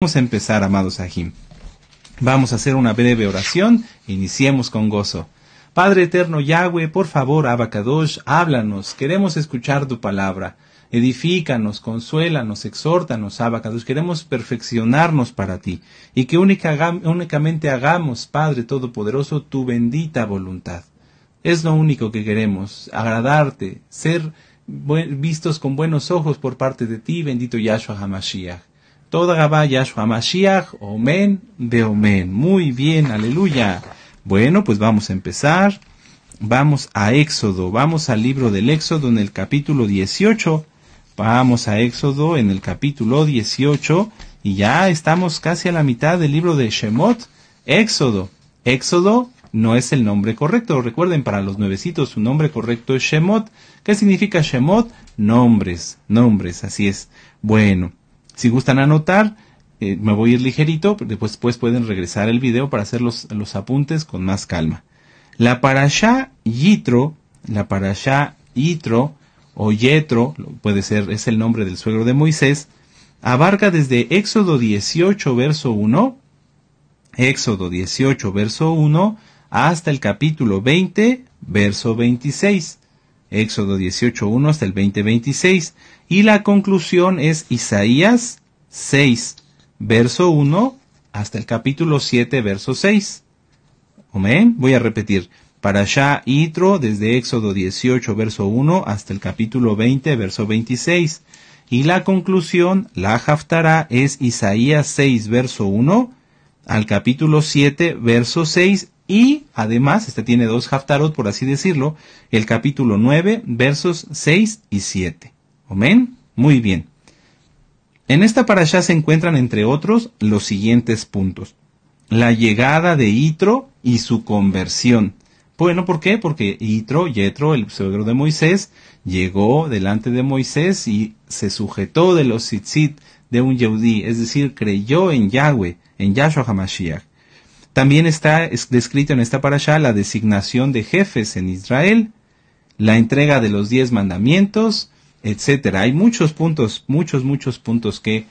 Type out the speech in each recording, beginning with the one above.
Vamos a empezar, amados Ajim. Vamos a hacer una breve oración. Iniciemos con gozo. Padre eterno Yahweh, por favor, Abba Kadosh, háblanos. Queremos escuchar tu palabra. Edifícanos, consuélanos, exhórtanos, Abba Kadosh. Queremos perfeccionarnos para ti. Y que únicamente hagamos, Padre Todopoderoso, tu bendita voluntad. Es lo único que queremos, agradarte, ser vistos con buenos ojos por parte de ti, bendito Yahshua HaMashiach. Toda Gabá Yahshua HaMashiach, Omen de Omen. Muy bien, aleluya. Bueno, pues vamos a empezar. Vamos a Éxodo, vamos al libro del Éxodo en el capítulo 18. Vamos a Éxodo en el capítulo 18 y ya estamos casi a la mitad del libro de Shemot. Éxodo. Éxodo no es el nombre correcto. Recuerden, para los nuevecitos su nombre correcto es Shemot. ¿Qué significa Shemot? Nombres, así es. Bueno. Si gustan anotar, me voy a ir ligerito, después pueden regresar el video para hacer los apuntes con más calma. La parashá Yitro, o Yetro, puede ser, es el nombre del suegro de Moisés, abarca desde Éxodo 18, verso 1, hasta el capítulo 20, verso 26. Éxodo 18:1 hasta el 20:26. Y la conclusión es Isaías 6, verso 1 hasta el capítulo 7, verso 6. Amén. Voy a repetir. Parashá Yitro desde Éxodo 18, verso 1 hasta el capítulo 20, verso 26. Y la conclusión, la Haftará, es Isaías 6, verso 1 al capítulo 7, verso 6. Y además, tiene dos Haftarot, por así decirlo, el capítulo 9, versos 6 y 7. ¿Amén? Muy bien. En esta parashá se encuentran, entre otros, los siguientes puntos. La llegada de Yitro y su conversión. Bueno, ¿por qué? Porque Yetro, el suegro de Moisés, llegó delante de Moisés y se sujetó de los tzitzit de un Yehudí, es decir, creyó en Yahweh, en Yahshua HaMashiach. También está descrito en esta parashá la designación de jefes en Israel, la entrega de los 10 mandamientos, etc. Hay muchos puntos que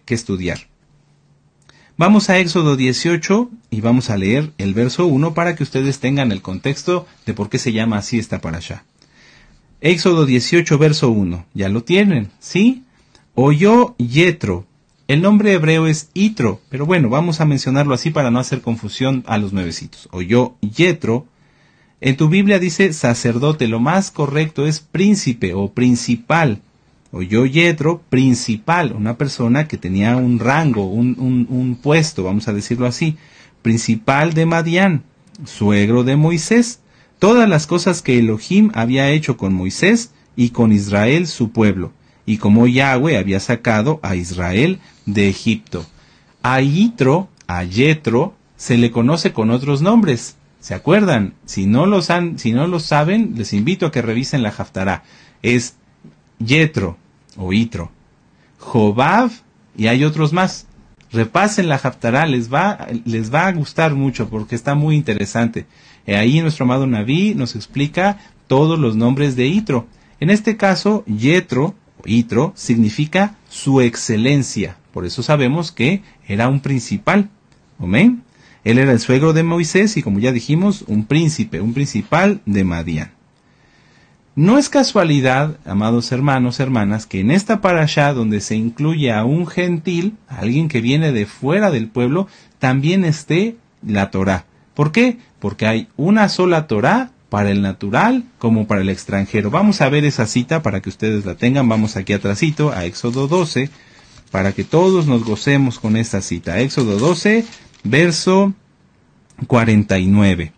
estudiar. Vamos a Éxodo 18 y vamos a leer el verso 1 para que ustedes tengan el contexto de por qué se llama así esta parashá. Éxodo 18, verso 1. ¿Ya lo tienen? ¿Sí? Oyó Yetro. El nombre hebreo es Yitro, pero bueno, vamos a mencionarlo así para no hacer confusión a los nuevecitos. Oyó Yetro. En tu Biblia dice sacerdote, lo más correcto es príncipe o principal. Oyó Yetro, principal, una persona que tenía un rango, un puesto, vamos a decirlo así, principal de Madián, suegro de Moisés, todas las cosas que Elohim había hecho con Moisés y con Israel su pueblo, y como Yahweh había sacado a Israel de Egipto. A Yitro, se le conoce con otros nombres. ¿Se acuerdan? Si no lo saben, les invito a que revisen la Haftará. Es Yetro o Yitro, Jobab, y hay otros más. Repasen la Haftará, les va a gustar mucho porque está muy interesante. Ahí nuestro amado Naví nos explica todos los nombres de Yitro. En este caso, Yetro significa su excelencia. Por eso sabemos que era un principal. ¿Amén? Él era el suegro de Moisés y, como ya dijimos, un principal de Madián. No es casualidad, amados hermanos, hermanas, que en esta parashá donde se incluye a un gentil, a alguien que viene de fuera del pueblo, también esté la Torá. ¿Por qué? Porque hay una sola Torá para el natural como para el extranjero. Vamos a ver esa cita para que ustedes la tengan. Vamos aquí atrasito a Éxodo 12 para que todos nos gocemos con esta cita. Éxodo 12, verso 49.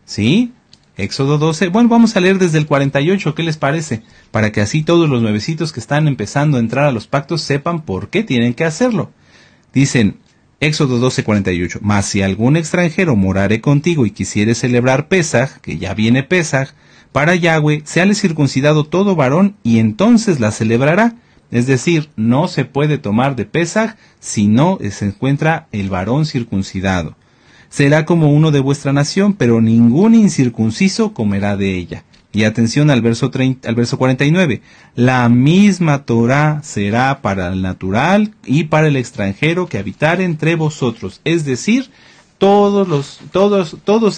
¿Sí? Éxodo 12. Bueno, vamos a leer desde el 48. ¿Qué les parece? Para que así todos los nuevecitos que están empezando a entrar a los pactos sepan por qué tienen que hacerlo. Dicen, Éxodo 12:48, mas si algún extranjero morare contigo y quisiere celebrar Pesaj, que ya viene Pesaj, para Yahweh, séale circuncidado todo varón y entonces la celebrará. Es decir, no se puede tomar de Pesaj si no se encuentra el varón circuncidado. Será como uno de vuestra nación, pero ningún incircunciso comerá de ella. Y atención al verso 49. La misma Torá será para el natural y para el extranjero que habitar entre vosotros. Es decir, todos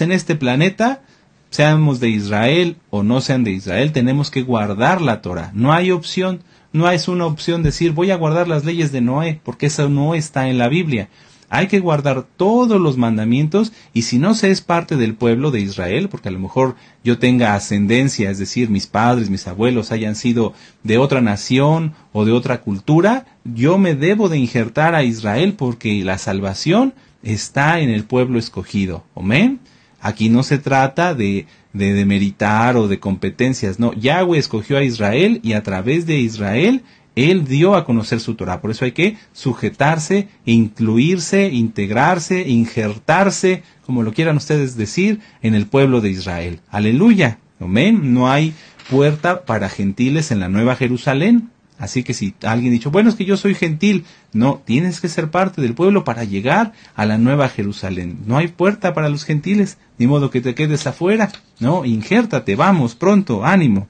en este planeta, seamos de Israel o no sean de Israel, tenemos que guardar la Torá. No hay opción, no es una opción decir voy a guardar las leyes de Noé, porque eso no está en la Biblia. Hay que guardar todos los mandamientos, y si no se es parte del pueblo de Israel, porque a lo mejor yo tenga ascendencia, es decir, mis padres, mis abuelos hayan sido de otra nación o de otra cultura, yo me debo de injertar a Israel porque la salvación está en el pueblo escogido. ¿Amén? Aquí no se trata de demeritar o de competencias, no. Yahweh escogió a Israel y a través de Israel Él dio a conocer su Torah. Por eso hay que sujetarse, incluirse, integrarse, injertarse, como lo quieran ustedes decir, en el pueblo de Israel. Aleluya. Amén. No hay puerta para gentiles en la Nueva Jerusalén. Así que si alguien ha dicho, bueno, es que yo soy gentil, no, tienes que ser parte del pueblo para llegar a la Nueva Jerusalén. No hay puerta para los gentiles, ni modo que te quedes afuera. No, injértate, vamos, pronto, ánimo.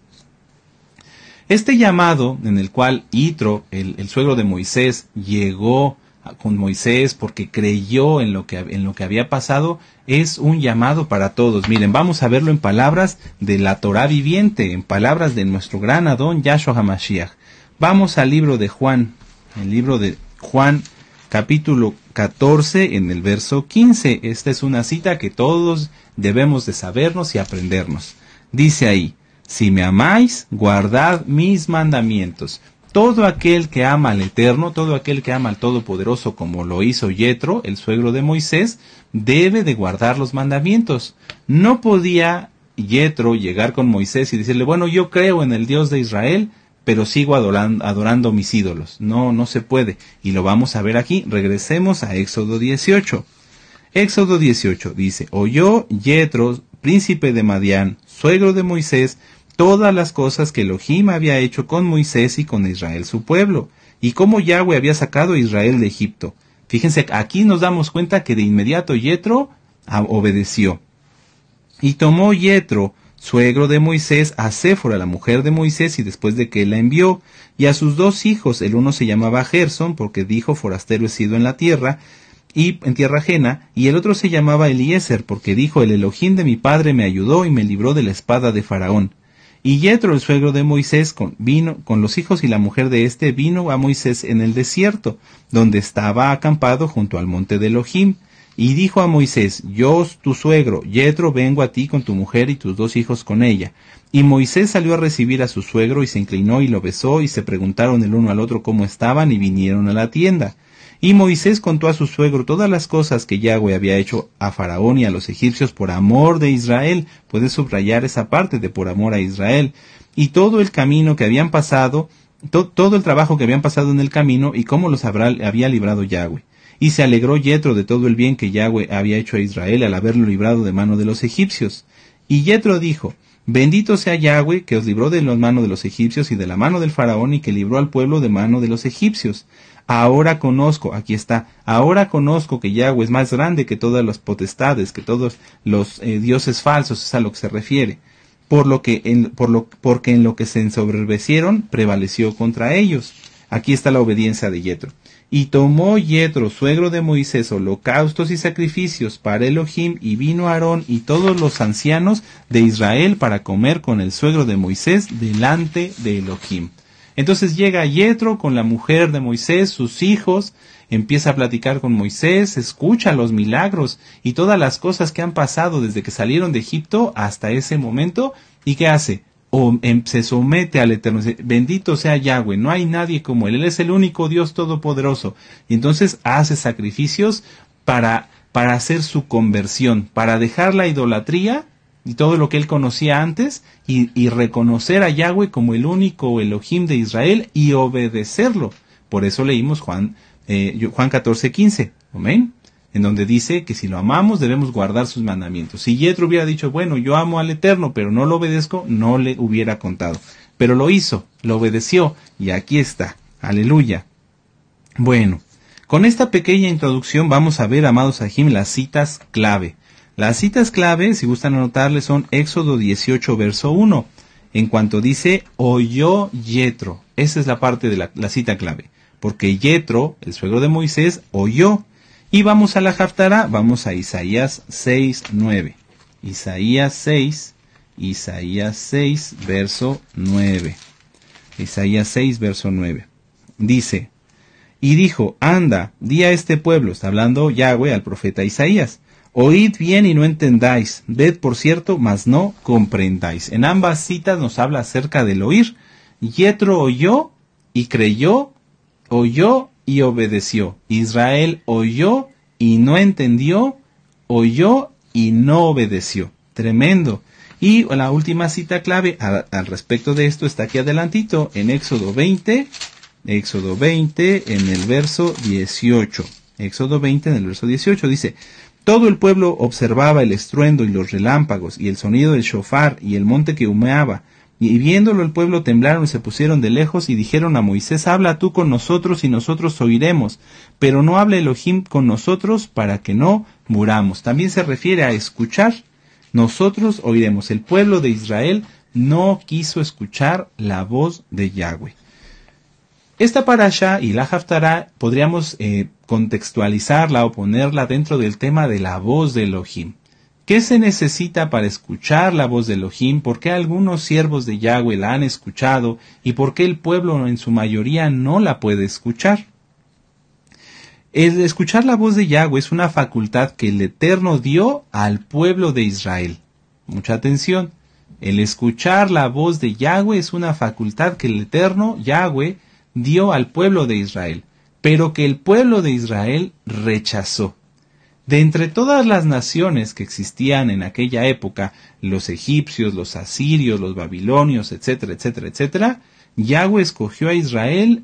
Este llamado en el cual Yitro, el suegro de Moisés, llegó con Moisés porque creyó en lo que había pasado, es un llamado para todos. Miren, vamos a verlo en palabras de la Torá viviente, en palabras de nuestro gran Adón Yahshua HaMashiach. Vamos al libro de Juan, el libro de Juan, capítulo 14, en el verso 15. Esta es una cita que todos debemos de sabernos y aprendernos. Dice ahí, si me amáis, guardad mis mandamientos. Todo aquel que ama al Eterno, todo aquel que ama al Todopoderoso, como lo hizo Yetro, el suegro de Moisés, debe de guardar los mandamientos. No podía Yetro llegar con Moisés y decirle, bueno, yo creo en el Dios de Israel, pero sigo adorando mis ídolos. No, no se puede. Y lo vamos a ver aquí. Regresemos a Éxodo 18. Éxodo 18 dice, oyó Yetro, príncipe de Madián, suegro de Moisés, todas las cosas que Elohim había hecho con Moisés y con Israel su pueblo, y cómo Yahweh había sacado a Israel de Egipto. Fíjense, aquí nos damos cuenta que de inmediato Yetro obedeció. Y tomó Yetro, suegro de Moisés, a Séfora, la mujer de Moisés, y después de que él la envió, y a sus dos hijos, el uno se llamaba Gersón, porque dijo, forastero he sido en la tierra, y en tierra ajena, y el otro se llamaba Eliezer, porque dijo, el Elohim de mi padre me ayudó y me libró de la espada de Faraón. Y Yetro, el suegro de Moisés, vino con los hijos y la mujer de éste, vino a Moisés en el desierto, donde estaba acampado junto al monte de Elohim, y dijo a Moisés, yo, tu suegro, Yetro, vengo a ti con tu mujer y tus dos hijos con ella. Y Moisés salió a recibir a su suegro y se inclinó y lo besó, y se preguntaron el uno al otro cómo estaban, y vinieron a la tienda. Y Moisés contó a su suegro todas las cosas que Yahweh había hecho a Faraón y a los egipcios por amor de Israel. Puedes subrayar esa parte de por amor a Israel. Y todo el camino que habían pasado, todo el trabajo que habían pasado en el camino y cómo los había librado Yahweh. Y se alegró Yetro de todo el bien que Yahweh había hecho a Israel al haberlo librado de mano de los egipcios. Y Yetro dijo, bendito sea Yahweh que os libró de la mano de los egipcios y de la mano del Faraón y que libró al pueblo de mano de los egipcios. Ahora conozco, aquí está, ahora conozco que Yahweh es más grande que todas las potestades, que todos los dioses falsos, es a lo que se refiere, porque en lo que se ensoberbecieron prevaleció contra ellos. Aquí está la obediencia de Yetro. Y tomó Yetro, suegro de Moisés, holocaustos y sacrificios para Elohim, y vino Aarón y todos los ancianos de Israel para comer con el suegro de Moisés delante de Elohim. Entonces llega Yetro con la mujer de Moisés, sus hijos, empieza a platicar con Moisés, escucha los milagros y todas las cosas que han pasado desde que salieron de Egipto hasta ese momento. ¿Y qué hace? Se somete al Eterno. Bendito sea Yahweh, no hay nadie como Él es el único Dios todopoderoso. Y entonces hace sacrificios para hacer su conversión, para dejar la idolatría y todo lo que él conocía antes, y reconocer a Yahweh como el único Elohim de Israel y obedecerlo. Por eso leímos Juan 14:15, amén, en donde dice que si lo amamos debemos guardar sus mandamientos. Si Yetro hubiera dicho, bueno, yo amo al Eterno, pero no lo obedezco, no le hubiera contado. Pero lo hizo, lo obedeció, y aquí está. Aleluya. Bueno, con esta pequeña introducción vamos a ver, amados Ajim, las citas clave. Las citas clave, si gustan anotarle, son Éxodo 18, verso 1. en cuanto dice oyó Yetro. Esa es la parte de la cita clave, porque Yetro, el suegro de Moisés, oyó. Y vamos a la Haftará, vamos a Isaías 6:9. Isaías 6, verso 9. Isaías 6, verso 9. Dice, y dijo, anda, di a este pueblo, está hablando Yahweh al profeta Isaías, oíd bien y no entendáis, ved por cierto, mas no comprendáis. En ambas citas nos habla acerca del oír. Yetro oyó y creyó, oyó y obedeció. Israel oyó y no entendió, oyó y no obedeció. Tremendo. Y la última cita clave al respecto de esto está aquí adelantito, en Éxodo 20, en el verso 18. Éxodo 20, en el verso 18, dice, todo el pueblo observaba el estruendo y los relámpagos, y el sonido del shofar, y el monte que humeaba. Y viéndolo el pueblo temblaron y se pusieron de lejos, y dijeron a Moisés, habla tú con nosotros, y nosotros oiremos, pero no hable Elohim con nosotros, para que no muramos. También se refiere a escuchar. Nosotros oiremos. El pueblo de Israel no quiso escuchar la voz de Yahweh. Esta parasha y la Haftará podríamos contextualizarla o ponerla dentro del tema de la voz de Elohim. ¿Qué se necesita para escuchar la voz de Elohim? ¿Por qué algunos siervos de Yahweh la han escuchado? ¿Y por qué el pueblo en su mayoría no la puede escuchar? El escuchar la voz de Yahweh es una facultad que el Eterno dio al pueblo de Israel. Mucha atención. El escuchar la voz de Yahweh es una facultad que el Eterno, Yahweh, dio al pueblo de Israel, pero que el pueblo de Israel rechazó. De entre todas las naciones que existían en aquella época, los egipcios, los asirios, los babilonios, etcétera, etcétera, etcétera, Yahweh escogió a Israel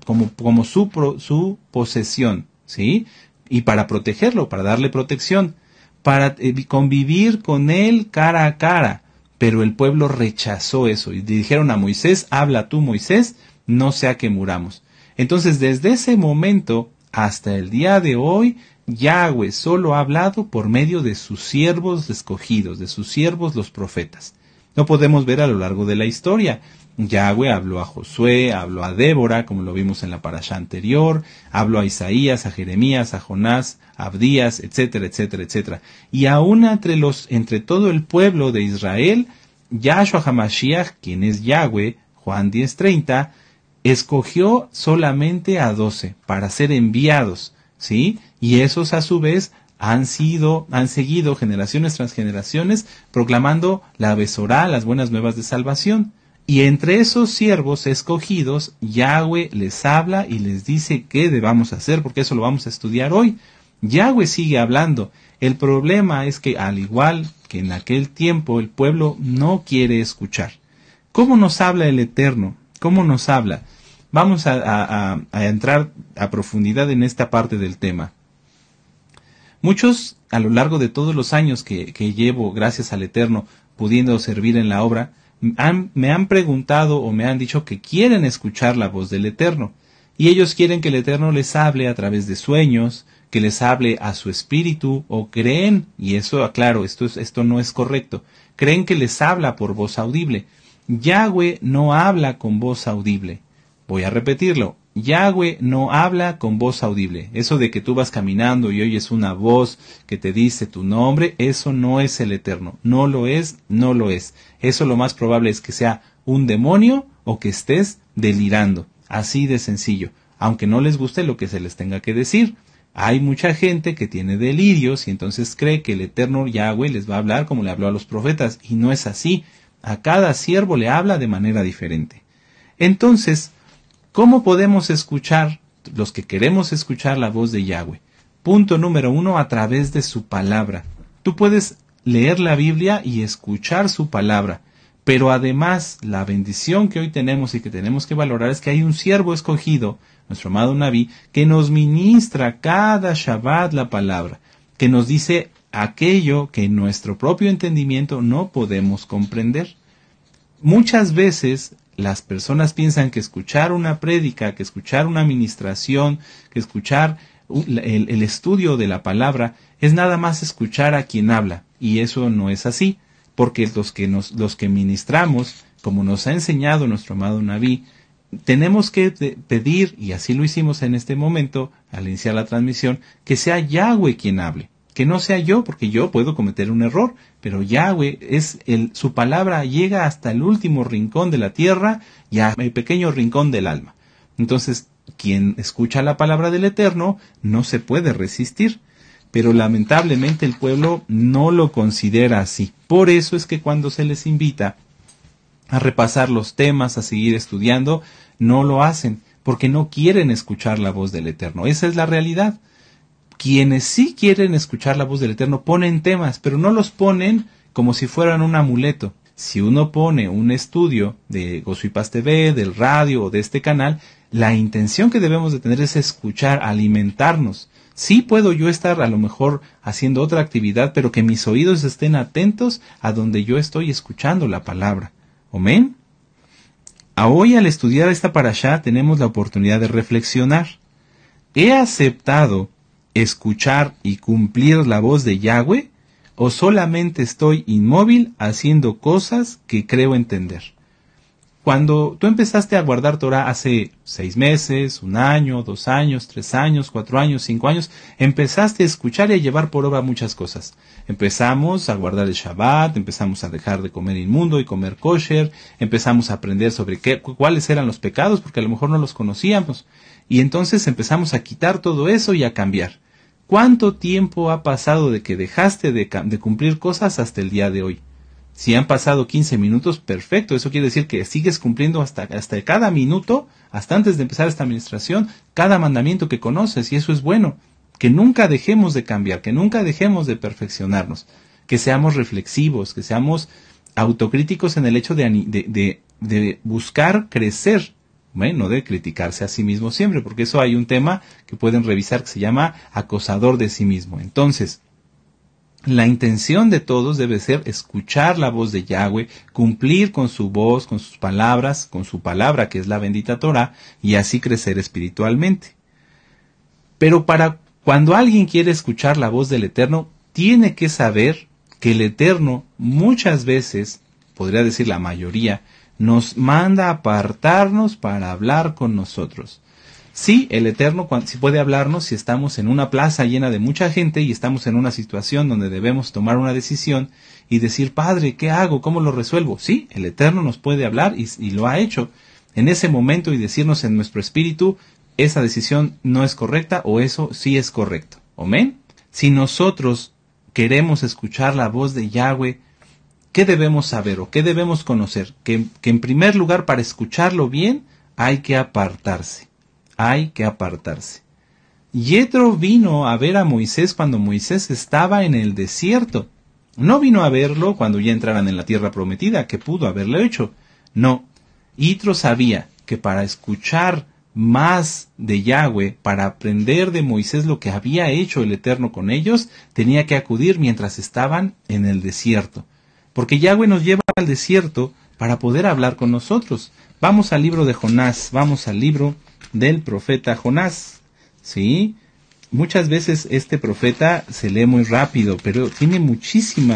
como su posesión, ¿sí? Y para protegerlo, para darle protección, para convivir con él cara a cara. Pero el pueblo rechazó eso y dijeron a Moisés, habla tú Moisés, no sea que muramos. Entonces desde ese momento hasta el día de hoy, Yahweh solo ha hablado por medio de sus siervos escogidos, de sus siervos los profetas. No podemos ver a lo largo de la historia. Yahweh habló a Josué, habló a Débora, como lo vimos en la parasha anterior, habló a Isaías, a Jeremías, a Jonás, a Abdías, etcétera, etcétera, etcétera. Y aún entre todo el pueblo de Israel, Yahshua HaMashiach, quien es Yahweh, Juan 10:30, escogió solamente a 12 para ser enviados, ¿sí? Y esos a su vez han seguido generaciones tras generaciones proclamando la Besorá, las buenas nuevas de salvación. Y entre esos siervos escogidos, Yahweh les habla y les dice qué debamos hacer, porque eso lo vamos a estudiar hoy. Yahweh sigue hablando. El problema es que, al igual que en aquel tiempo, el pueblo no quiere escuchar. ¿Cómo nos habla el Eterno? ¿Cómo nos habla? Vamos a entrar a profundidad en esta parte del tema. Muchos, a lo largo de todos los años que llevo, gracias al Eterno, pudiendo servir en la obra, me han preguntado o me han dicho que quieren escuchar la voz del Eterno. Y ellos quieren que el Eterno les hable a través de sueños, que les hable a su espíritu, o creen, y eso, aclaro, esto no es correcto, creen que les habla por voz audible. Yahweh no habla con voz audible. Voy a repetirlo. Yahweh no habla con voz audible. Eso de que tú vas caminando y oyes una voz que te dice tu nombre, eso no es el Eterno. No lo es, no lo es. Eso lo más probable es que sea un demonio o que estés delirando. Así de sencillo. Aunque no les guste lo que se les tenga que decir. Hay mucha gente que tiene delirios y entonces cree que el Eterno Yahweh les va a hablar como le habló a los profetas. Y no es así. A cada siervo le habla de manera diferente. Entonces, ¿cómo podemos escuchar, los que queremos escuchar la voz de Yahweh? Punto número 1, a través de su palabra. Tú puedes leer la Biblia y escuchar su palabra, pero además la bendición que hoy tenemos y que tenemos que valorar es que hay un siervo escogido, nuestro amado Naví, que nos ministra cada Shabbat la palabra, que nos dice aquello que en nuestro propio entendimiento no podemos comprender. Muchas veces las personas piensan que escuchar una prédica, que escuchar una ministración, que escuchar el estudio de la palabra es nada más escuchar a quien habla, y eso no es así. porque los que ministramos, como nos ha enseñado nuestro amado Nabí, tenemos que pedir, y así lo hicimos en este momento, al iniciar la transmisión, que sea Yahweh quien hable, que no sea yo, porque yo puedo cometer un error, pero Yahweh su palabra llega hasta el último rincón de la tierra y a el pequeño rincón del alma. Entonces, quien escucha la palabra del Eterno no se puede resistir, pero lamentablemente el pueblo no lo considera así. Por eso es que cuando se les invita a repasar los temas, a seguir estudiando, no lo hacen, porque no quieren escuchar la voz del Eterno. Esa es la realidad. Quienes sí quieren escuchar la voz del Eterno ponen temas, pero no los ponen como si fueran un amuleto. Si uno pone un estudio de Gozo y Paz TV, del radio o de este canal, la intención que debemos de tener es escuchar, alimentarnos. Sí puedo yo estar a lo mejor haciendo otra actividad, pero que mis oídos estén atentos a donde yo estoy escuchando la palabra. ¿Amén? Hoy al estudiar esta parashá tenemos la oportunidad de reflexionar. ¿He aceptado escuchar y cumplir la voz de Yahweh o solamente estoy inmóvil haciendo cosas que creo entender? Cuando tú empezaste a guardar Torah hace 6 meses, 1 año, 2 años, 3 años, 4 años, 5 años, empezaste a escuchar y a llevar por obra muchas cosas. Empezamos a guardar el Shabbat, empezamos a dejar de comer inmundo y comer kosher, empezamos a aprender sobre cuáles eran los pecados, porque a lo mejor no los conocíamos. Y entonces empezamos a quitar todo eso y a cambiar. ¿Cuánto tiempo ha pasado de que dejaste de cumplir cosas hasta el día de hoy? Si han pasado 15 minutos, perfecto. Eso quiere decir que sigues cumpliendo hasta cada minuto, hasta antes de empezar esta administración, cada mandamiento que conoces, y eso es bueno. Que nunca dejemos de cambiar, que nunca dejemos de perfeccionarnos, que seamos reflexivos, que seamos autocríticos en el hecho de buscar crecer, no de criticarse a sí mismo siempre, porque eso hay un tema que pueden revisar que se llama acosador de sí mismo. Entonces, la intención de todos debe ser escuchar la voz de Yahweh, cumplir con su voz, con sus palabras, con su palabra que es la bendita Torah, y así crecer espiritualmente. Pero cuando alguien quiere escuchar la voz del Eterno, tiene que saber que el Eterno muchas veces, podría decir la mayoría, nos manda apartarnos para hablar con nosotros. Sí, el Eterno sí puede hablarnos si estamos en una plaza llena de mucha gente y estamos en una situación donde debemos tomar una decisión y decir, Padre, ¿qué hago? ¿Cómo lo resuelvo? Sí, el Eterno nos puede hablar y lo ha hecho en ese momento y decirnos en nuestro espíritu, esa decisión no es correcta o eso sí es correcto. ¿Amén? Si nosotros queremos escuchar la voz de Yahweh, ¿qué debemos saber o qué debemos conocer? Que en primer lugar, para escucharlo bien, hay que apartarse. Hay que apartarse. Yetro vino a ver a Moisés cuando Moisés estaba en el desierto. No vino a verlo cuando ya entraran en la tierra prometida, que pudo haberlo hecho. No. Yitro sabía que para escuchar más de Yahweh, para aprender de Moisés lo que había hecho el Eterno con ellos, tenía que acudir mientras estaban en el desierto. Porque Yahweh nos lleva al desierto para poder hablar con nosotros. Vamos al libro de Jonás, vamos al libro del profeta Jonás. ¿Sí? Muchas veces este profeta se lee muy rápido, pero tiene muchísima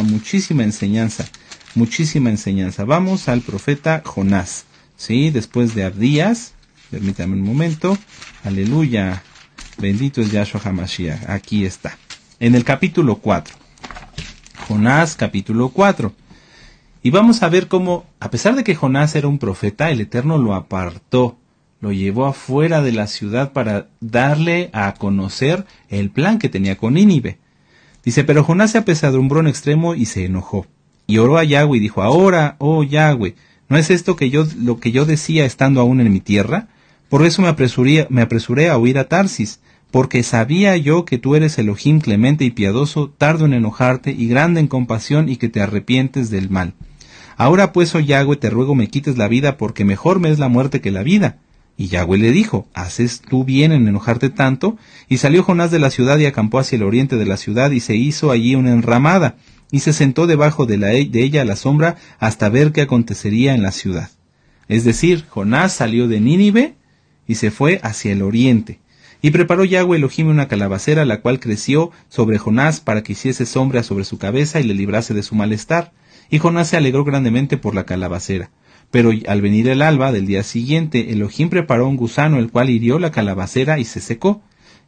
enseñanza. Muchísima enseñanza. Vamos al profeta Jonás. ¿Sí? Después de Abdías. Permítame un momento. Aleluya. Bendito es Yahshua HaMashiach. Aquí está. En el capítulo 4. Jonás, capítulo 4. Y vamos a ver cómo, a pesar de que Jonás era un profeta, el Eterno lo apartó. Lo llevó afuera de la ciudad para darle a conocer el plan que tenía con Nínive. Dice, pero Jonás se apesadumbró en extremo y se enojó. Y oró a Yahweh y dijo, ahora, oh Yahweh, ¿no es esto lo que yo decía estando aún en mi tierra? Por eso me apresuré a huir a Tarsis, porque sabía yo que tú eres Elohim clemente y piadoso, tardo en enojarte y grande en compasión y que te arrepientes del mal. Ahora pues, oh Yahweh, te ruego me quites la vida, porque mejor me es la muerte que la vida. Y Yahweh le dijo, ¿haces tú bien en enojarte tanto? Y salió Jonás de la ciudad y acampó hacia el oriente de la ciudad y se hizo allí una enramada, y se sentó debajo de ella a la sombra hasta ver qué acontecería en la ciudad. Es decir, Jonás salió de Nínive y se fue hacia el oriente. Y preparó Yahweh Elohim una calabacera, la cual creció sobre Jonás para que hiciese sombra sobre su cabeza y le librase de su malestar. Y Jonás se alegró grandemente por la calabacera. Pero al venir el alba del día siguiente, Elohim preparó un gusano, el cual hirió la calabacera y se secó.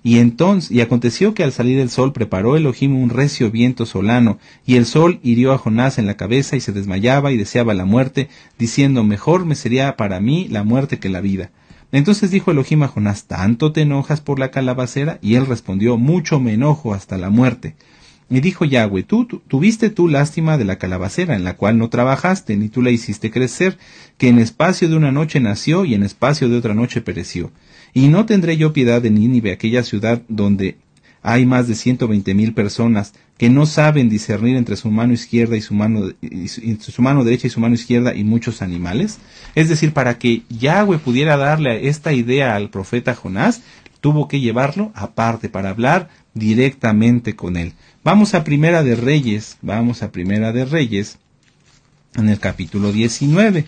Y aconteció que al salir el sol preparó Elohim un recio viento solano, y el sol hirió a Jonás en la cabeza y se desmayaba y deseaba la muerte, diciendo, mejor me sería para mí la muerte que la vida. Entonces dijo Elohim a Jonás, ¿tanto te enojas por la calabacera? Y él respondió, mucho me enojo hasta la muerte. Y dijo Yahweh, tuviste tú lástima de la calabacera, en la cual no trabajaste, ni tú la hiciste crecer, que en espacio de una noche nació y en espacio de otra noche pereció. Y no tendré yo piedad de Nínive, aquella ciudad donde hay más de 120,000 personas que no saben discernir entre su mano izquierda y su mano derecha y su mano izquierda y muchos animales. Es decir, para que Yahweh pudiera darle esta idea al profeta Jonás, tuvo que llevarlo aparte para hablar directamente con él. Vamos a Primera de Reyes, en el capítulo 19.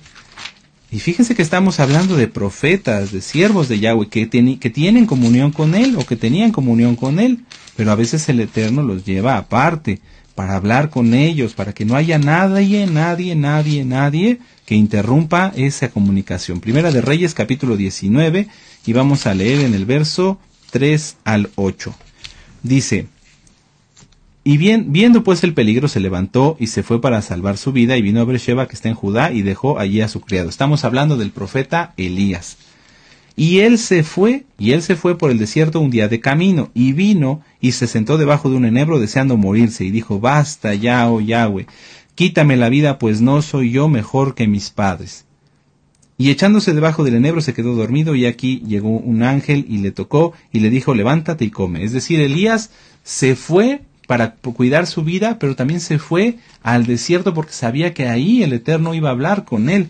Y fíjense que estamos hablando de profetas, de siervos de Yahweh, que tienen comunión con Él, o que tenían comunión con Él, pero a veces el Eterno los lleva aparte, para hablar con ellos, para que no haya nadie que interrumpa esa comunicación. Primera de Reyes, capítulo 19, y vamos a leer en el verso 3 al 8. Dice, y viendo pues el peligro, se levantó y se fue para salvar su vida, y vino a Beersheba, que está en Judá, y dejó allí a su criado. Estamos hablando del profeta Elías. Y él se fue por el desierto un día de camino, y vino y se sentó debajo de un enebro deseando morirse, y dijo, basta ya, oh Yahweh, quítame la vida, pues no soy yo mejor que mis padres. Y echándose debajo del enebro se quedó dormido, y aquí llegó un ángel y le tocó, y le dijo, levántate y come. Es decir, Elías se fue para cuidar su vida, pero también se fue al desierto porque sabía que ahí el Eterno iba a hablar con él.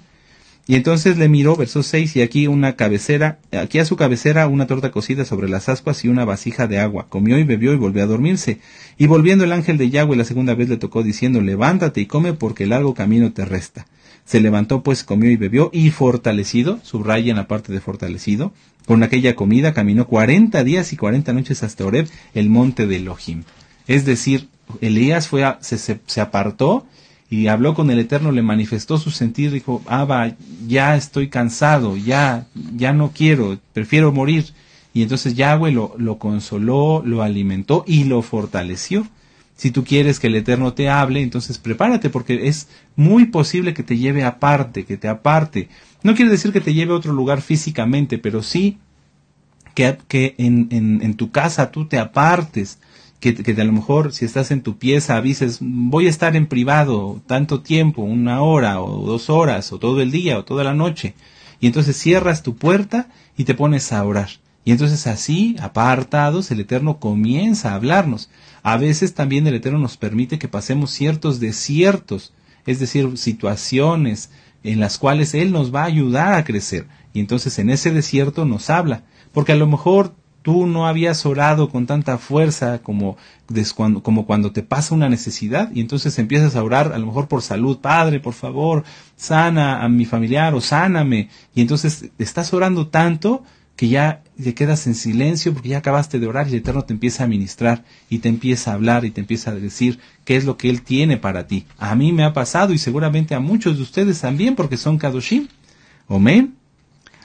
Y entonces le miró, verso 6, y aquí a su cabecera una torta cocida sobre las ascuas y una vasija de agua. Comió y bebió y volvió a dormirse. Y volviendo el ángel de Yahweh la segunda vez le tocó diciendo, levántate y come porque el largo camino te resta. Se levantó pues, comió y bebió, y fortalecido, subraya en la parte de fortalecido, con aquella comida caminó 40 días y 40 noches hasta Horeb, el monte de Elohim. Es decir, Elías se apartó y habló con el Eterno, le manifestó su sentir, dijo, Abba, ya estoy cansado, ya no quiero, prefiero morir. Y entonces Yahweh lo consoló, lo alimentó y lo fortaleció. Si tú quieres que el Eterno te hable, entonces prepárate, porque es muy posible que te lleve aparte, que te aparte. No quiere decir que te lleve a otro lugar físicamente, pero sí que en tu casa tú te apartes. Que a lo mejor si estás en tu pieza avises, voy a estar en privado tanto tiempo, 1 hora o 2 horas o todo el día o toda la noche, y entonces cierras tu puerta y te pones a orar, y entonces así, apartados, el Eterno comienza a hablarnos. A veces también el Eterno nos permite que pasemos ciertos desiertos, es decir, situaciones en las cuales Él nos va a ayudar a crecer, y entonces en ese desierto nos habla, porque a lo mejor tú no habías orado con tanta fuerza como cuando te pasa una necesidad, y entonces empiezas a orar a lo mejor por salud. Padre, por favor, sana a mi familiar o sáname. Y entonces estás orando tanto que ya te quedas en silencio porque ya acabaste de orar, y el Eterno te empieza a ministrar y te empieza a hablar y te empieza a decir qué es lo que Él tiene para ti. A mí me ha pasado y seguramente a muchos de ustedes también, porque son Kadoshim. Amén.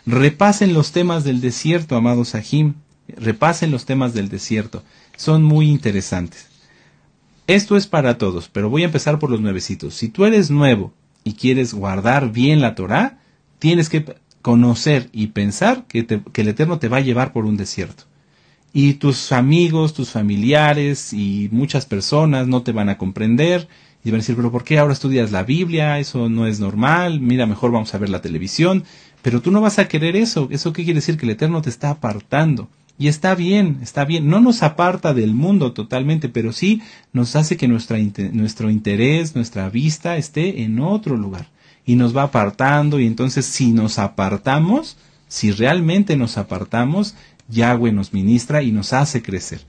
Repasen los temas del desierto, amados Ajim. Repasen los temas del desierto, son muy interesantes. Esto es para todos, pero voy a empezar por los nuevecitos. Si tú eres nuevo y quieres guardar bien la Torá, tienes que conocer y pensar que el Eterno te va a llevar por un desierto. Y tus amigos, tus familiares y muchas personas no te van a comprender y van a decir, pero ¿por qué ahora estudias la Biblia? Eso no es normal, mira, mejor vamos a ver la televisión. Pero tú no vas a querer eso. ¿Eso qué quiere decir? Que el Eterno te está apartando. Y está bien, no nos aparta del mundo totalmente, pero sí nos hace que nuestro interés, nuestra vista esté en otro lugar. Y nos va apartando, y entonces si realmente nos apartamos, Yahweh nos ministra y nos hace crecer.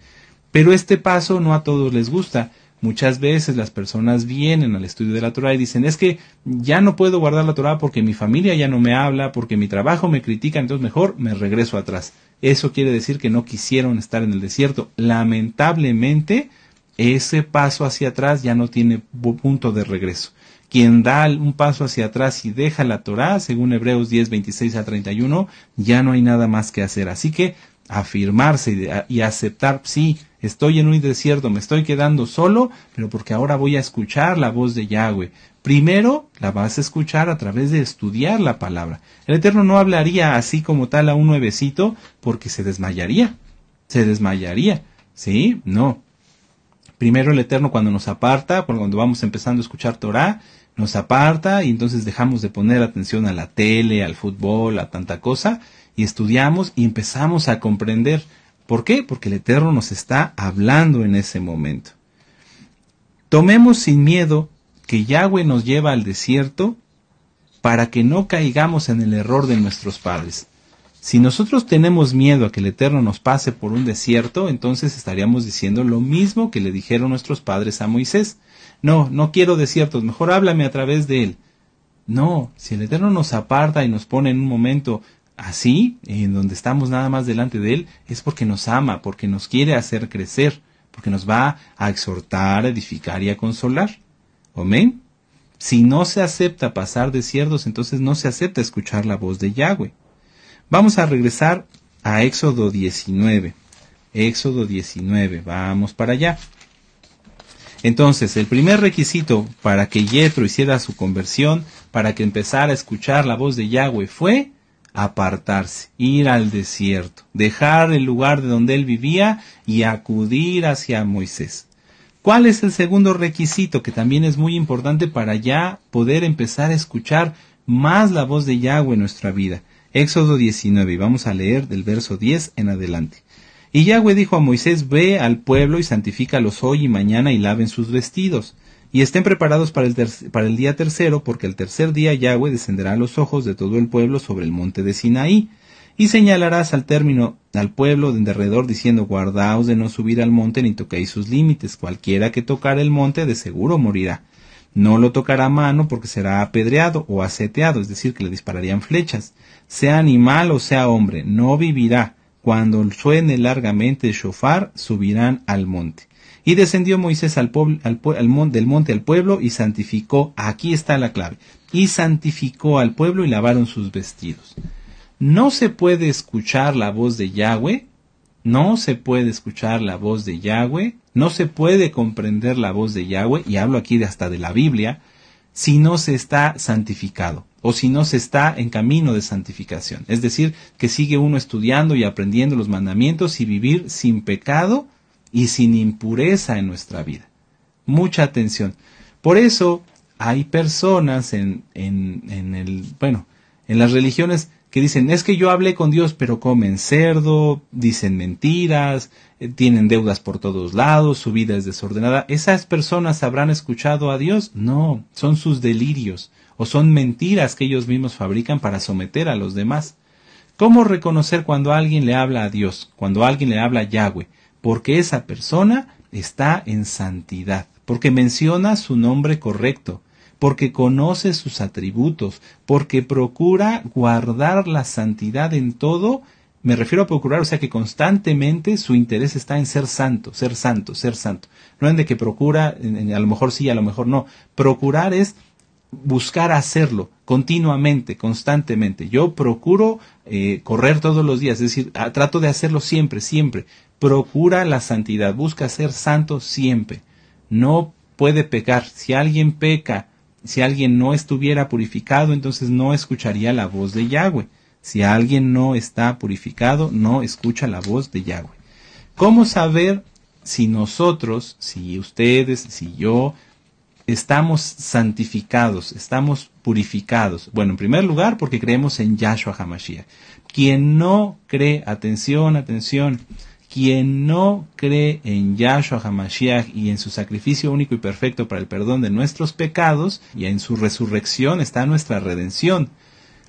Pero este paso no a todos les gusta. Muchas veces las personas vienen al estudio de la Torá y dicen, es que ya no puedo guardar la Torá porque mi familia ya no me habla, porque mi trabajo me critica, entonces mejor me regreso atrás. Eso quiere decir que no quisieron estar en el desierto. Lamentablemente, ese paso hacia atrás ya no tiene punto de regreso. Quien da un paso hacia atrás y deja la Torá, según Hebreos 10, 26 a 31, ya no hay nada más que hacer. Así que afirmarse y aceptar, sí, estoy en un desierto, me estoy quedando solo, pero porque ahora voy a escuchar la voz de Yahweh. Primero la vas a escuchar a través de estudiar la palabra. El Eterno no hablaría así como tal a un nuevecito porque se desmayaría, ¿sí? No. Primero el Eterno cuando nos aparta, cuando vamos empezando a escuchar Torah, nos aparta y entonces dejamos de poner atención a la tele, al fútbol, a tanta cosa, y estudiamos y empezamos a comprender. ¿Por qué? Porque el Eterno nos está hablando en ese momento. Tomemos sin miedo que Yahweh nos lleva al desierto para que no caigamos en el error de nuestros padres. Si nosotros tenemos miedo a que el Eterno nos pase por un desierto, entonces estaríamos diciendo lo mismo que le dijeron nuestros padres a Moisés. No quiero desiertos, mejor háblame a través de él. No, si el Eterno nos aparta y nos pone en un momento así, en donde estamos nada más delante de él, es porque nos ama, porque nos quiere hacer crecer, porque nos va a exhortar, a edificar y a consolar. ¿Amén? Si no se acepta pasar desiertos, entonces no se acepta escuchar la voz de Yahweh. Vamos a regresar a Éxodo 19. Éxodo 19, vamos para allá. Entonces, el primer requisito para que Yetro hiciera su conversión, para que empezara a escuchar la voz de Yahweh, fue apartarse, ir al desierto, dejar el lugar de donde él vivía y acudir hacia Moisés. ¿Cuál es el segundo requisito que también es muy importante para ya poder empezar a escuchar más la voz de Yahweh en nuestra vida? Éxodo 19, y vamos a leer del verso 10 en adelante. Y Yahweh dijo a Moisés, ve al pueblo y santifícalos hoy y mañana y laven sus vestidos, y estén preparados para el día tercero, porque el tercer día Yahweh descenderá a los ojos de todo el pueblo sobre el monte de Sinaí, y señalarás al término al pueblo de alrededor, diciendo, guardaos de no subir al monte ni toquéis sus límites, cualquiera que tocara el monte de seguro morirá. No lo tocará a mano porque será apedreado o aseteado, es decir, que le dispararían flechas. Sea animal o sea hombre, no vivirá. Cuando suene largamente el shofar, subirán al monte. Y descendió Moisés del monte al pueblo y santificó, aquí está la clave, y santificó al pueblo y lavaron sus vestidos. No se puede escuchar la voz de Yahweh, no se puede escuchar la voz de Yahweh, no se puede comprender la voz de Yahweh, y hablo aquí hasta de la Biblia, si no se está santificado, o si no se está en camino de santificación. Es decir, que sigue uno estudiando y aprendiendo los mandamientos y vivir sin pecado y sin impureza en nuestra vida. Mucha atención. Por eso hay personas en las religiones que dicen, es que yo hablé con Dios, pero comen cerdo, dicen mentiras, tienen deudas por todos lados, su vida es desordenada. ¿Esas personas habrán escuchado a Dios? No, son sus delirios, o son mentiras que ellos mismos fabrican para someter a los demás. ¿Cómo reconocer cuando alguien le habla a Dios, cuando alguien le habla a Yahweh? Porque esa persona está en santidad, porque menciona su nombre correcto, porque conoce sus atributos, porque procura guardar la santidad en todo. Me refiero a procurar, o sea que constantemente su interés está en ser santo, ser santo, ser santo. No en de que procura, a lo mejor sí, a lo mejor no. Procurar es buscar hacerlo continuamente, constantemente. Yo procuro correr todos los días, es decir, trato de hacerlo siempre, siempre. Procura la santidad, busca ser santo siempre. No puede pecar. Si alguien peca, si alguien no estuviera purificado, entonces no escucharía la voz de Yahweh. Si alguien no está purificado, no escucha la voz de Yahweh. ¿Cómo saber si nosotros, si ustedes, si yo, estamos santificados, estamos purificados? Bueno, en primer lugar, porque creemos en Yahshua HaMashiach. Quien no cree, atención, quien no cree en Yahshua HaMashiach y en su sacrificio único y perfecto para el perdón de nuestros pecados, y en su resurrección está nuestra redención.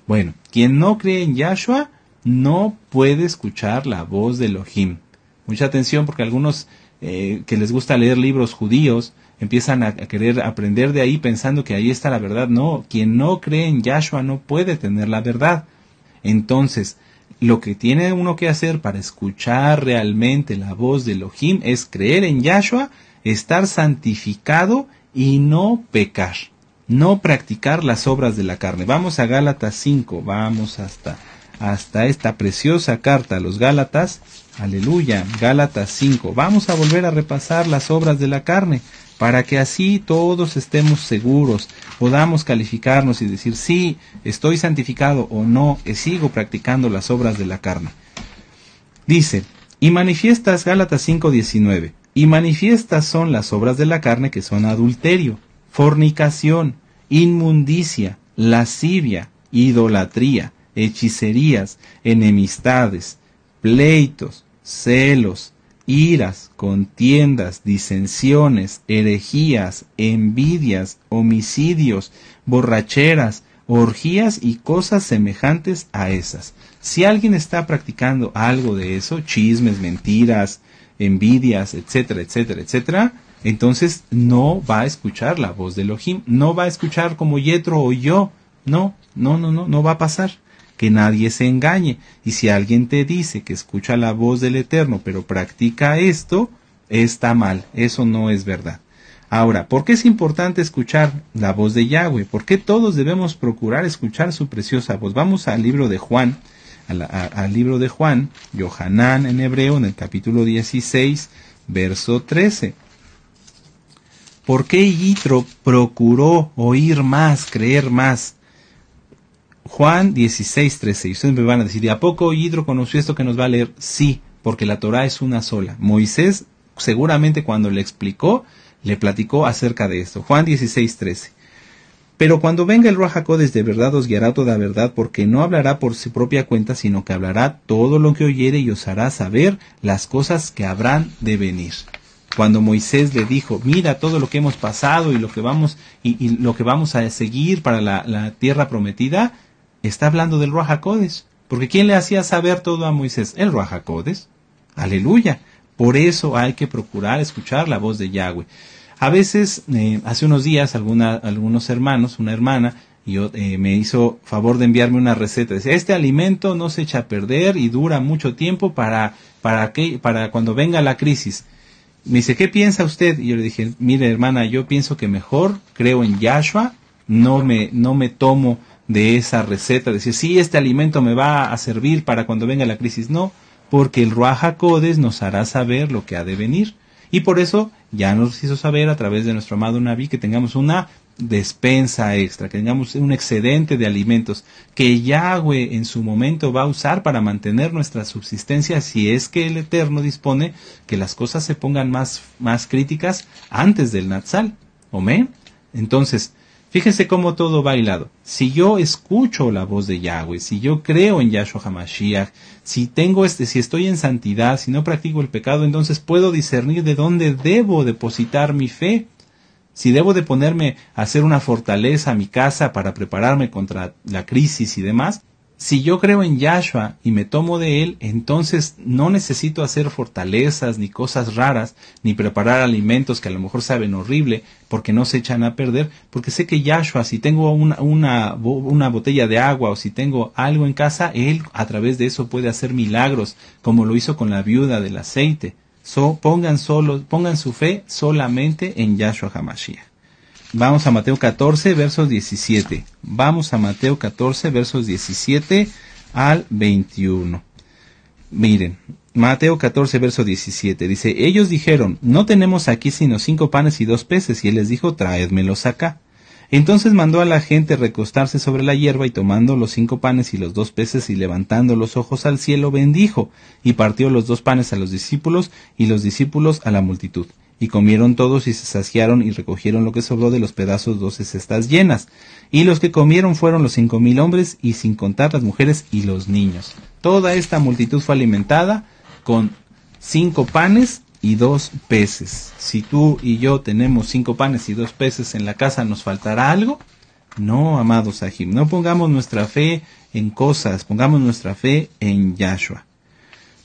Bueno, quien no cree en Yahshua no puede escuchar la voz de Elohim. Mucha atención, porque algunos que les gusta leer libros judíos empiezan a querer aprender de ahí pensando que ahí está la verdad. No, quien no cree en Yahshua no puede tener la verdad. Entonces, lo que tiene uno que hacer para escuchar realmente la voz de Elohim es creer en Yahshua, estar santificado y no pecar. no practicar las obras de la carne. Vamos a Gálatas 5, vamos hasta esta preciosa carta a los Gálatas. Aleluya, Gálatas 5. Vamos a volver a repasar las obras de la carne, para que así todos estemos seguros, podamos calificarnos y decir, sí, estoy santificado o no, sigo practicando las obras de la carne. Dice, y manifiestas, Gálatas 5:19, y manifiestas son las obras de la carne, que son adulterio, fornicación, inmundicia, lascivia, idolatría, hechicerías, enemistades, pleitos, celos, iras, contiendas, disensiones, herejías, envidias, homicidios, borracheras, orgías y cosas semejantes a esas. Si alguien está practicando algo de eso, chismes, mentiras, envidias, etcétera, etcétera, etcétera, entonces no va a escuchar la voz de Elohim, no va a escuchar como Yetro o yo, no va a pasar. Que nadie se engañe, y si alguien te dice que escucha la voz del Eterno pero practica esto, está mal, eso no es verdad. Ahora, ¿por qué es importante escuchar la voz de Yahweh? ¿Por qué todos debemos procurar escuchar su preciosa voz? Vamos al libro de Juan, al libro de Juan, Yohanan en hebreo, en el capítulo 16, verso 13. ¿Por qué Yitro procuró oír más, creer más? Juan 16:13, y ustedes me van a decir, ¿y a poco Yitro conoció esto que nos va a leer? Sí, porque la Torah es una sola. Moisés seguramente cuando le explicó, le platicó acerca de esto. Juan 16:13. Pero cuando venga el Ruach HaKodesh de verdad os guiará toda verdad, porque no hablará por su propia cuenta, sino que hablará todo lo que oyere y os hará saber las cosas que habrán de venir. Cuando Moisés le dijo, mira todo lo que hemos pasado y lo que vamos a seguir para la tierra prometida, está hablando del Ruach HaKodesh, porque ¿quién le hacía saber todo a Moisés? El Ruach HaKodesh. Aleluya. Por eso hay que procurar escuchar la voz de Yahweh. A veces, hace unos días, algunos hermanos, una hermana, me hizo favor de enviarme una receta. Decía, este alimento no se echa a perder y dura mucho tiempo para cuando venga la crisis. Me dice, ¿qué piensa usted? Y yo le dije, mire hermana, yo pienso que mejor creo en Yahshua, no me tomo de esa receta, decir, sí, este alimento me va a servir para cuando venga la crisis. No, porque el Ruach HaKodesh nos hará saber lo que ha de venir. Y por eso ya nos hizo saber a través de nuestro amado Naví que tengamos una despensa extra, que tengamos un excedente de alimentos que Yahweh en su momento va a usar para mantener nuestra subsistencia, si es que el Eterno dispone que las cosas se pongan más críticas antes del Natsal. ¿Amén? Entonces, fíjense cómo todo va hilado. Si yo escucho la voz de Yahweh, si yo creo en Yahshua HaMashiach, si estoy en santidad, si no practico el pecado, entonces puedo discernir de dónde debo depositar mi fe. Si debo de ponerme a hacer una fortaleza a mi casa para prepararme contra la crisis y demás, si yo creo en Yahshua y me tomo de él, entonces no necesito hacer fortalezas ni cosas raras, ni preparar alimentos que a lo mejor saben horrible, porque no se echan a perder, porque sé que Yahshua, si tengo una botella de agua o si tengo algo en casa, él a través de eso puede hacer milagros, como lo hizo con la viuda del aceite. Pongan su fe solamente en Yahshua HaMashiach. Vamos a Mateo 14, versos 17. Vamos a Mateo 14, versos 17 al 21. Miren, Mateo 14, verso 17. Dice, ellos dijeron, no tenemos aquí sino 5 panes y 2 peces. Y él les dijo, traédmelos acá. Entonces mandó a la gente recostarse sobre la hierba, y tomando los 5 panes y los 2 peces y levantando los ojos al cielo, bendijo, y partió los 2 panes a los discípulos y los discípulos a la multitud. Y comieron todos y se saciaron y recogieron lo que sobró de los pedazos 12 cestas llenas. Y los que comieron fueron los 5,000 hombres, y sin contar las mujeres y los niños. Toda esta multitud fue alimentada con 5 panes y 2 peces. Si tú y yo tenemos 5 panes y 2 peces en la casa, ¿nos faltará algo? No, amados Sahim, no pongamos nuestra fe en cosas, pongamos nuestra fe en Yahshua.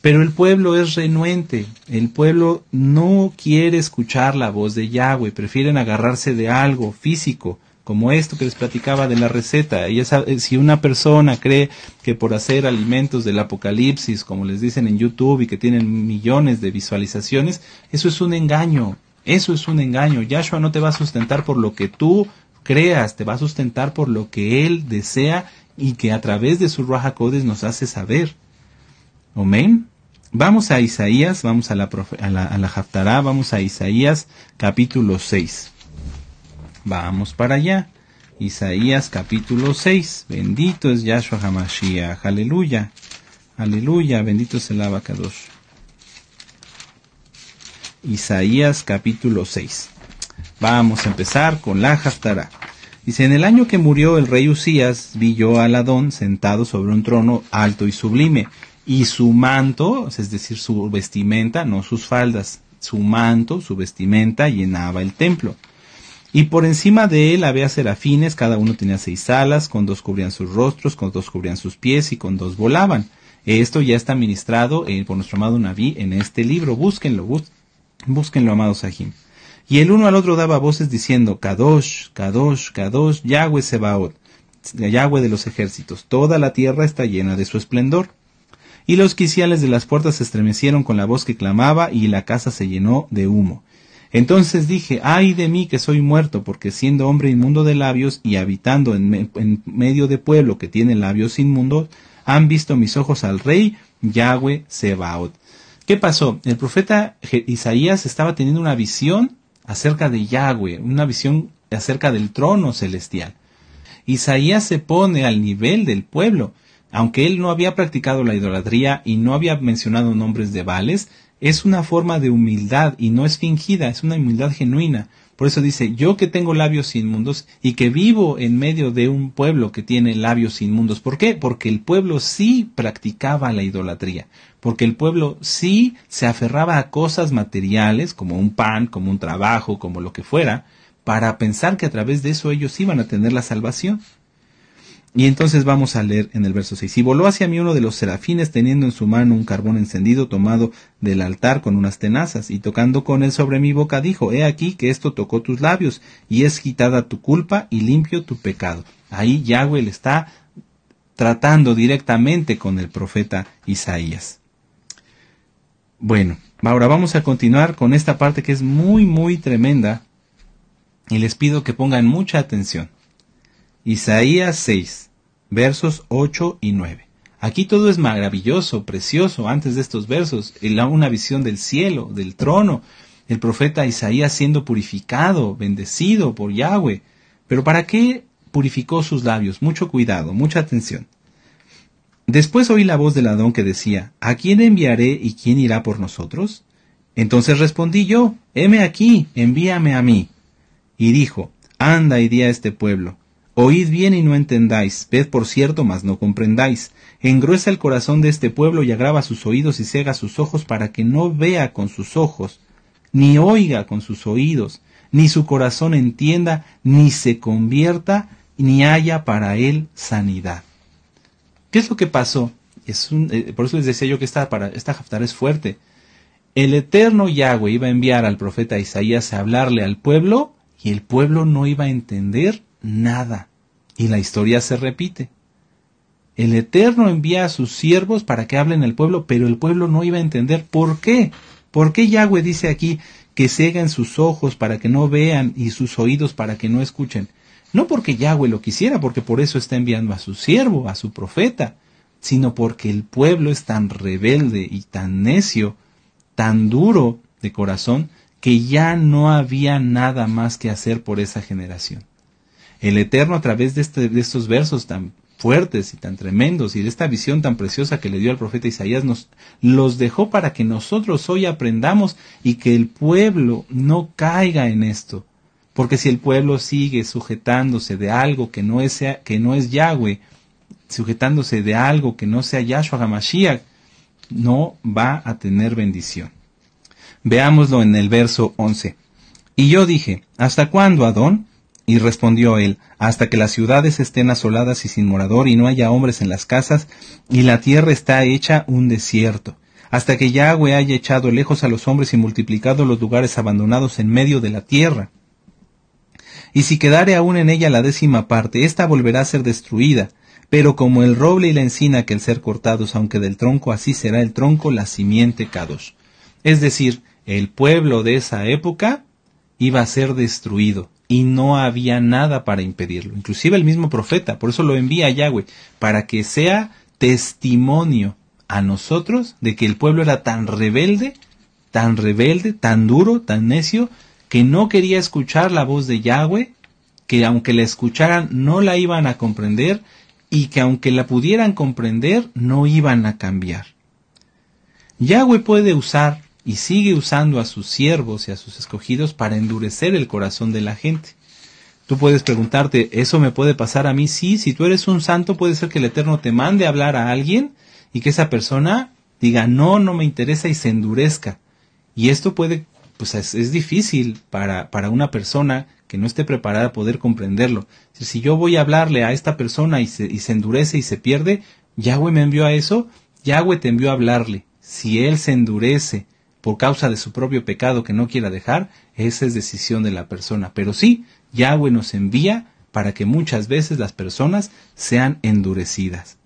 Pero el pueblo es renuente, el pueblo no quiere escuchar la voz de Yahweh, prefieren agarrarse de algo físico, como esto que les platicaba de la receta. Si una persona cree que por hacer alimentos del apocalipsis, como les dicen en YouTube y que tienen millones de visualizaciones, eso es un engaño, Yahshua no te va a sustentar por lo que tú creas, te va a sustentar por lo que Él desea y que a través de su Ruach HaKodesh nos hace saber. Amén. Vamos a Isaías, vamos a la Haftará, vamos a Isaías capítulo 6. Vamos para allá. Isaías capítulo 6. Bendito es Yahshua HaMashiach. Aleluya. Aleluya. Bendito es el Abacadosh. Isaías capítulo 6. Vamos a empezar con la Haftará. Dice, en el año que murió el rey Usías, vi yo al Adón sentado sobre un trono alto y sublime, y su manto, es decir, su vestimenta, no sus faldas, su manto, su vestimenta, llenaba el templo. Y por encima de él había serafines, cada uno tenía 6 alas, con 2 cubrían sus rostros, con 2 cubrían sus pies, y con 2 volaban. Esto ya está ministrado por nuestro amado Naví en este libro. Búsquenlo, búsquenlo, amados Sahim. Y el uno al otro daba voces diciendo, Kadosh, Kadosh, Kadosh, Yahweh Sebaot, Yahweh de los ejércitos, toda la tierra está llena de su esplendor. Y los quiciales de las puertas se estremecieron con la voz que clamaba, y la casa se llenó de humo. Entonces dije, ay de mí que soy muerto, porque siendo hombre inmundo de labios, y habitando en medio de pueblo que tiene labios inmundos, han visto mis ojos al rey, Yahweh Sebaot. ¿Qué pasó? El profeta Isaías estaba teniendo una visión acerca de Yahweh, una visión acerca del trono celestial. Isaías se pone al nivel del pueblo. Aunque él no había practicado la idolatría y no había mencionado nombres de Baales, es una forma de humildad y no es fingida, es una humildad genuina. Por eso dice, yo que tengo labios inmundos y que vivo en medio de un pueblo que tiene labios inmundos. ¿Por qué? Porque el pueblo sí practicaba la idolatría, porque el pueblo sí se aferraba a cosas materiales, como un pan, como un trabajo, como lo que fuera, para pensar que a través de eso ellos iban a tener la salvación. Y entonces vamos a leer en el verso 6. Y voló hacia mí uno de los serafines teniendo en su mano un carbón encendido tomado del altar con unas tenazas, y tocando con él sobre mi boca dijo, he aquí que esto tocó tus labios, y es quitada tu culpa y limpio tu pecado. Ahí Yahweh le está tratando directamente con el profeta Isaías. Bueno, ahora vamos a continuar con esta parte que es muy, muy tremenda, y les pido que pongan mucha atención. Isaías 6, versos 8 y 9. Aquí todo es maravilloso, precioso. Antes de estos versos, una visión del cielo, del trono, el profeta Isaías siendo purificado, bendecido por Yahweh. Pero ¿para qué purificó sus labios? Mucho cuidado, mucha atención. Después oí la voz del Adón que decía, ¿a quién enviaré y quién irá por nosotros? Entonces respondí yo, heme aquí, envíame a mí. Y dijo, anda y di a este pueblo, oíd bien y no entendáis, ved por cierto, mas no comprendáis. Engruesa el corazón de este pueblo y agrava sus oídos y cega sus ojos para que no vea con sus ojos, ni oiga con sus oídos, ni su corazón entienda, ni se convierta, ni haya para él sanidad. ¿Qué es lo que pasó? Por eso les decía yo que esta Haftará es fuerte. El eterno Yahweh iba a enviar al profeta Isaías a hablarle al pueblo, y el pueblo no iba a entender nada. Y la historia se repite. El Eterno envía a sus siervos para que hablen al pueblo, pero el pueblo no iba a entender. ¿Por qué? ¿Por qué Yahweh dice aquí que ceguen sus ojos para que no vean y sus oídos para que no escuchen? No porque Yahweh lo quisiera, porque por eso está enviando a su siervo, a su profeta, sino porque el pueblo es tan rebelde y tan necio, tan duro de corazón, que ya no había nada más que hacer por esa generación. El Eterno, a través de estos versos tan fuertes y tan tremendos y de esta visión tan preciosa que le dio al profeta Isaías, nos los dejó para que nosotros hoy aprendamos y que el pueblo no caiga en esto. Porque si el pueblo sigue sujetándose de algo que no es Yahweh, sujetándose de algo que no sea Yahshua HaMashiach, no va a tener bendición. Veámoslo en el verso 11. Y yo dije, ¿hasta cuándo, Adón? Y respondió él, hasta que las ciudades estén asoladas y sin morador, y no haya hombres en las casas, y la tierra está hecha un desierto, hasta que Yahweh haya echado lejos a los hombres y multiplicado los lugares abandonados en medio de la tierra. Y si quedare aún en ella la 10ª parte, ésta volverá a ser destruida, pero como el roble y la encina que al ser cortados, aunque del tronco, así será el tronco, la simiente Kadosh. Es decir, el pueblo de esa época iba a ser destruido. y no había nada para impedirlo. Inclusive el mismo profeta, por eso lo envía a Yahweh, para que sea testimonio a nosotros de que el pueblo era tan rebelde, tan duro, tan necio, que no quería escuchar la voz de Yahweh, que aunque la escucharan no la iban a comprender, y que aunque la pudieran comprender no iban a cambiar. Yahweh puede usar y sigue usando a sus siervos y a sus escogidos para endurecer el corazón de la gente. Tú puedes preguntarte, ¿eso me puede pasar a mí? Sí, si tú eres un santo, puede ser que el Eterno te mande a hablar a alguien y que esa persona diga, no me interesa y se endurezca. Y esto puede, pues es difícil para una persona que no esté preparada a poder comprenderlo. Si yo voy a hablarle a esta persona y se endurece y se pierde, Yahweh me envió a eso, Yahweh te envió a hablarle. Si él se endurece por causa de su propio pecado que no quiera dejar, esa es decisión de la persona. Pero sí, Yahweh nos envía para que muchas veces las personas sean endurecidas.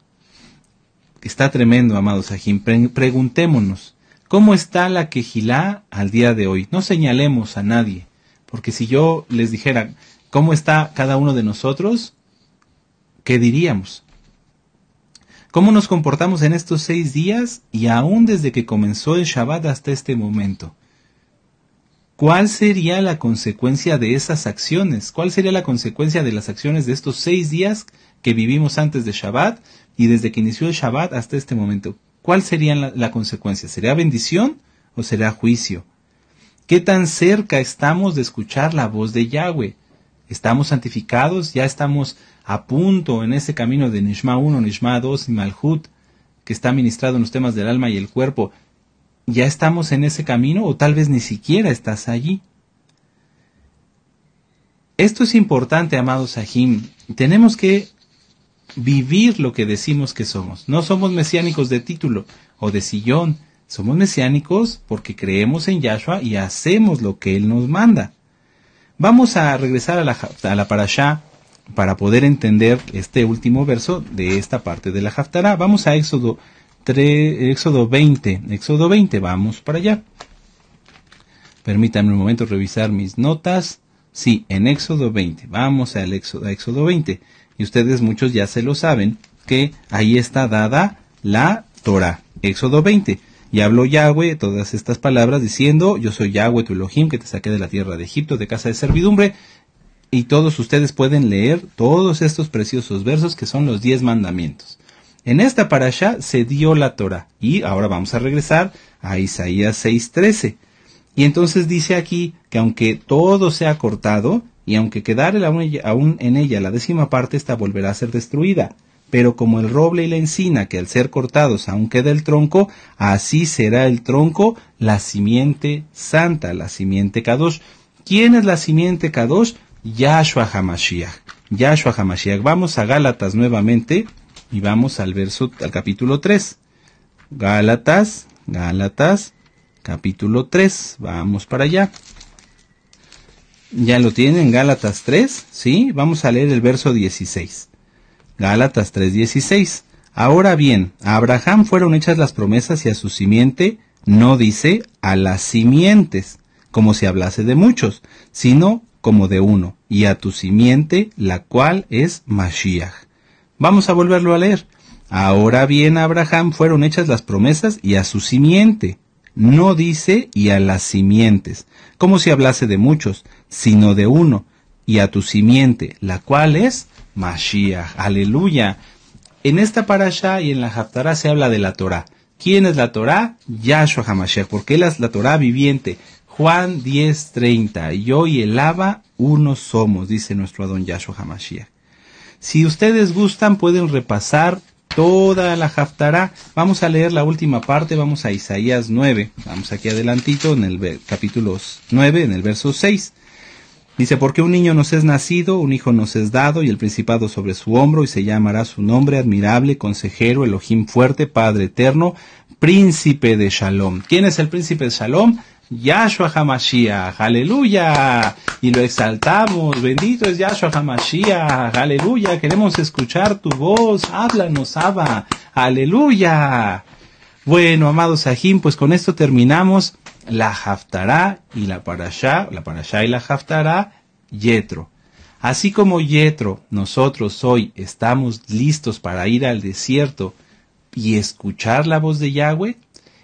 Está tremendo, amados Sahim. Preguntémonos, ¿cómo está la Kehilá al día de hoy? No señalemos a nadie, porque si yo les dijera, ¿cómo está cada uno de nosotros? ¿Qué diríamos? ¿Cómo nos comportamos en estos 6 días y aún desde que comenzó el Shabbat hasta este momento? ¿Cuál sería la consecuencia de esas acciones? ¿Cuál sería la consecuencia de las acciones de estos 6 días que vivimos antes de Shabbat y desde que inició el Shabbat hasta este momento? ¿Cuál sería la consecuencia? ¿Sería bendición o será juicio? ¿Qué tan cerca estamos de escuchar la voz de Yahweh? ¿Estamos santificados? ¿Ya estamos a punto en ese camino de Nishma 1, Nishma 2 y Malhut, que está ministrado en los temas del alma y el cuerpo? ¿Ya estamos en ese camino o tal vez ni siquiera estás allí? Esto es importante, amados Sahim. Tenemos que vivir lo que decimos que somos. No somos mesiánicos de título o de sillón. Somos mesiánicos porque creemos en Yahshua y hacemos lo que Él nos manda. Vamos a regresar a la parashá para poder entender este último verso de esta parte de la Haftará. Vamos a Éxodo 20. Éxodo 20, vamos para allá. Permítanme un momento revisar mis notas. Sí, en Éxodo 20. Vamos a Éxodo 20. Y ustedes muchos ya se lo saben, que ahí está dada la Torah. Éxodo 20. Y habló Yahweh todas estas palabras diciendo, yo soy Yahweh tu Elohim, que te saqué de la tierra de Egipto, de casa de servidumbre. Y todos ustedes pueden leer todos estos preciosos versos que son los 10 mandamientos. En esta parashá se dio la Torah. Y ahora vamos a regresar a Isaías 6:13. Y entonces dice aquí que aunque todo sea cortado, y aunque quedare aún en ella la 10ª parte, esta volverá a ser destruida. Pero como el roble y la encina, que al ser cortados aún queda el tronco, así será el tronco, la simiente santa, la simiente Kadosh. ¿Quién es la simiente Kadosh? Yahshua HaMashiach. Yahshua HaMashiach. Vamos a Gálatas nuevamente y vamos al capítulo 3. Gálatas, capítulo 3. Vamos para allá. ¿Ya lo tienen? Gálatas 3, ¿sí? Vamos a leer el verso 16. Gálatas 3:16. Ahora bien, a Abraham fueron hechas las promesas y a su simiente, no dice a las simientes, como si hablase de muchos, sino como de uno, y a tu simiente, la cual es Mashiach. Vamos a volverlo a leer. Ahora bien, a Abraham fueron hechas las promesas y a su simiente, no dice y a las simientes, como si hablase de muchos, sino de uno, y a tu simiente, la cual es Mashiach. Aleluya. En esta parashá y en la Haftará se habla de la Torá. ¿Quién es la Torá? Yahshua HaMashiach, porque él es la Torá viviente. Juan 10:30. Yo y el Abba uno somos, dice nuestro Adón Yahshua HaMashiach. Si ustedes gustan, pueden repasar toda la Haftará. Vamos a leer la última parte, vamos a Isaías 9. Vamos aquí adelantito en el capítulo 9, en el verso 6. Dice, porque un niño nos es nacido, un hijo nos es dado, y el principado sobre su hombro, y se llamará su nombre admirable, consejero, Elohim fuerte, Padre eterno, príncipe de Shalom. ¿Quién es el príncipe de Shalom? Yahshua HaMashiach, aleluya, y lo exaltamos, bendito es Yahshua HaMashiach, aleluya, queremos escuchar tu voz, háblanos, Abba, aleluya. Bueno, amados Sahim, pues con esto terminamos la Haftará y la Parashá y la Haftará Yetro. Así como Yetro, nosotros hoy estamos listos para ir al desierto y escuchar la voz de Yahweh,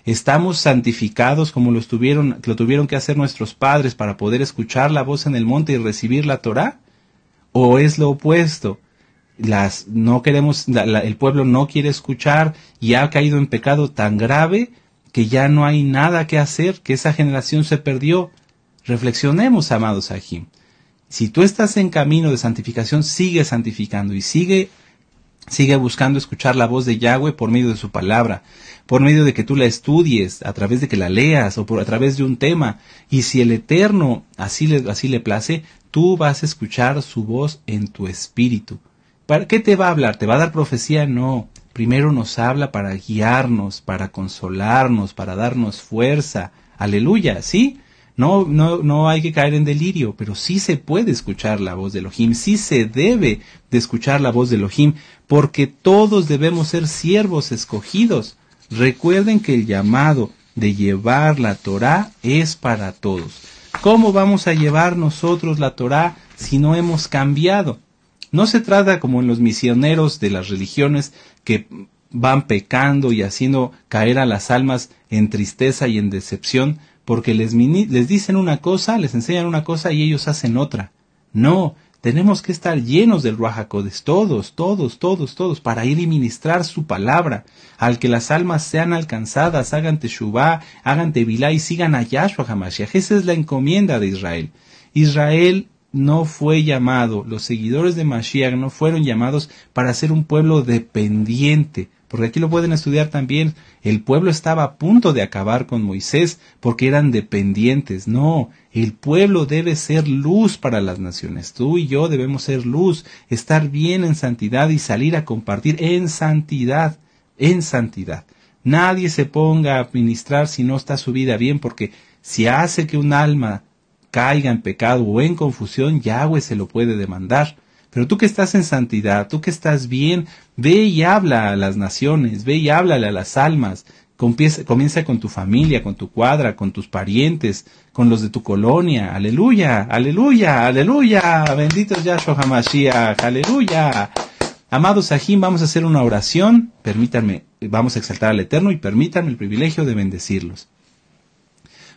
estamos santificados como lo tuvieron que hacer nuestros padres para poder escuchar la voz en el monte y recibir la Torá, o es lo opuesto. El pueblo no quiere escuchar y ha caído en pecado tan grave que ya no hay nada que hacer, que esa generación se perdió. Reflexionemos, amados Ajim. Si tú estás en camino de santificación, sigue santificando y sigue buscando escuchar la voz de Yahweh por medio de su palabra, por medio de que tú la estudies, a través de que la leas o a través de un tema. Y si el Eterno así le place, tú vas a escuchar su voz en tu espíritu. ¿Para qué te va a hablar? ¿Te va a dar profecía? No. Primero nos habla para guiarnos, para consolarnos, para darnos fuerza. Aleluya, ¿sí? No hay que caer en delirio, pero sí se puede escuchar la voz de Elohim, sí se debe de escuchar la voz de Elohim, porque todos debemos ser siervos escogidos. Recuerden que el llamado de llevar la Torá es para todos. ¿Cómo vamos a llevar nosotros la Torá si no hemos cambiado? No se trata como en los misioneros de las religiones que van pecando y haciendo caer a las almas en tristeza y en decepción, porque les dicen una cosa, les enseñan una cosa y ellos hacen otra. No, tenemos que estar llenos del Ruach HaKodesh, todos, para ir y ministrar su palabra, al que las almas sean alcanzadas, hagan teshuvá, hagan tevilá y sigan a Yahshua HaMashiach. Esa es la encomienda de Israel. Israel no fue llamado, los seguidores de Mashiach no fueron llamados para ser un pueblo dependiente, porque aquí lo pueden estudiar también. El pueblo estaba a punto de acabar con Moisés porque eran dependientes. No, el pueblo debe ser luz para las naciones. Tú y yo debemos ser luz, estar bien en santidad y salir a compartir en santidad, Nadie se ponga a ministrar si no está su vida bien, porque si hace que un alma caiga en pecado o en confusión, Yahweh se lo puede demandar. Pero tú que estás en santidad, tú que estás bien, ve y habla a las naciones, ve y háblale a las almas. Comienza con tu familia, con tu cuadra, con tus parientes, con los de tu colonia. Aleluya, aleluya, aleluya. Bendito es Yahshua HaMashiach, aleluya. Amados Ajim, vamos a hacer una oración. Permítanme, vamos a exaltar al Eterno y permítanme el privilegio de bendecirlos.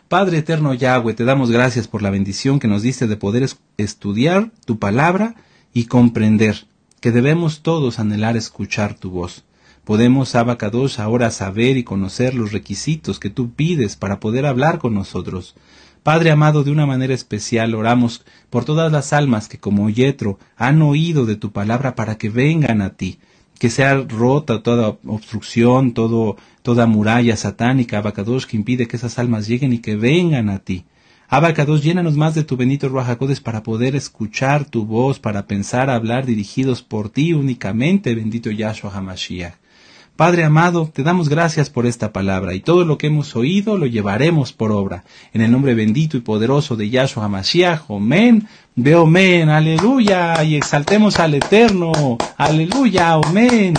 Padre eterno Yahweh, te damos gracias por la bendición que nos diste de poder estudiar tu palabra y comprender que debemos todos anhelar escuchar tu voz. Podemos, Abba Kadosh, ahora saber y conocer los requisitos que tú pides para poder hablar con nosotros. Padre amado, de una manera especial oramos por todas las almas que como Yetro han oído de tu palabra para que vengan a ti. Que sea rota toda obstrucción, toda muralla satánica, Abba Kadosh, que impide que esas almas lleguen y que vengan a ti. Abba Kadosh, llénanos más de tu bendito Ruach HaKodesh para poder escuchar tu voz, para pensar, hablar dirigidos por ti únicamente, bendito Yahshua HaMashiach. Padre amado, te damos gracias por esta palabra y todo lo que hemos oído lo llevaremos por obra. En el nombre bendito y poderoso de Yahshua HaMashiach, amén, amén, aleluya, y exaltemos al Eterno, aleluya, amén.